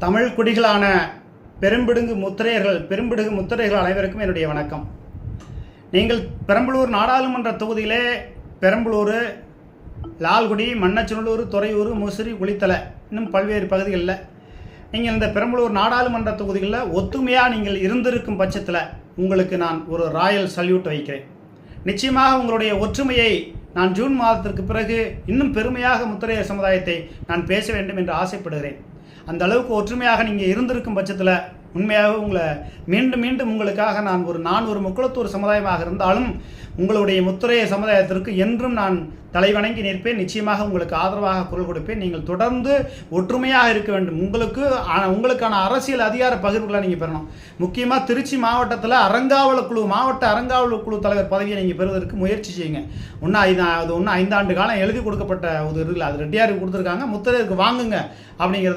தமிழ் குடிகளான பெரும்பிடுகு முத்திரையர்கள் அனைவருக்கும் என்னுடைய வணக்கம். நீங்கள் பெரம்பலூர் நாடாளுமன்ற தொகுதியிலே பெரம்பலூர், லால்குடி, மண்ணச்சநல்லூர், துறையூர், முசிறி, குளித்தலை இன்னும் பல்வேறு பகுதிகளில் நீங்கள் இந்த பெரம்பலூர் நாடாளுமன்ற தொகுதிகளில் ஒத்துமையாக நீங்கள் இருந்திருக்கும் பட்சத்தில் உங்களுக்கு நான் ஒரு ராயல் சல்யூட் வைக்கிறேன். நிச்சயமாக உங்களுடைய ஒற்றுமையை நான் ஜூன் மாதத்திற்கு பிறகு இன்னும் பெருமையாக முத்திரையர் சமுதாயத்தை நான் பேச வேண்டும் என்று ஆசைப்படுகிறேன். அந்த அளவுக்கு ஒற்றுமையாக நீங்கள் இருந்திருக்கும் பட்சத்தில் உண்மையாக உங்களை மீண்டும் உங்களுக்காக நான் ஒரு முக்குளத்தூர் சமுதாயமாக இருந்தாலும் உங்களுடைய முத்திரையர் சமுதாயத்திற்கு என்றும் நான் தலைவணங்கி நிற்பேன். நிச்சயமாக உங்களுக்கு ஆதரவாக குரல் கொடுப்பேன். நீங்கள் தொடர்ந்து ஒற்றுமையாக இருக்க வேண்டும். உங்களுக்கான அரசியல் அதிகார பகிர்வுகளை நீங்கள் பெறணும். முக்கியமாக திருச்சி மாவட்டத்தில் மாவட்ட அறங்காவல் குழு தலைவர் பதவியை நீங்கள் பெறுவதற்கு முயற்சி செய்யுங்க. அது 5 ஆண்டு காலம் எழுதி கொடுக்கப்பட்ட ஒரு இதில் அது ரெட்டியாருக்கு கொடுத்துருக்காங்க. முத்திரையருக்கு வாங்குங்க அப்படிங்கிறத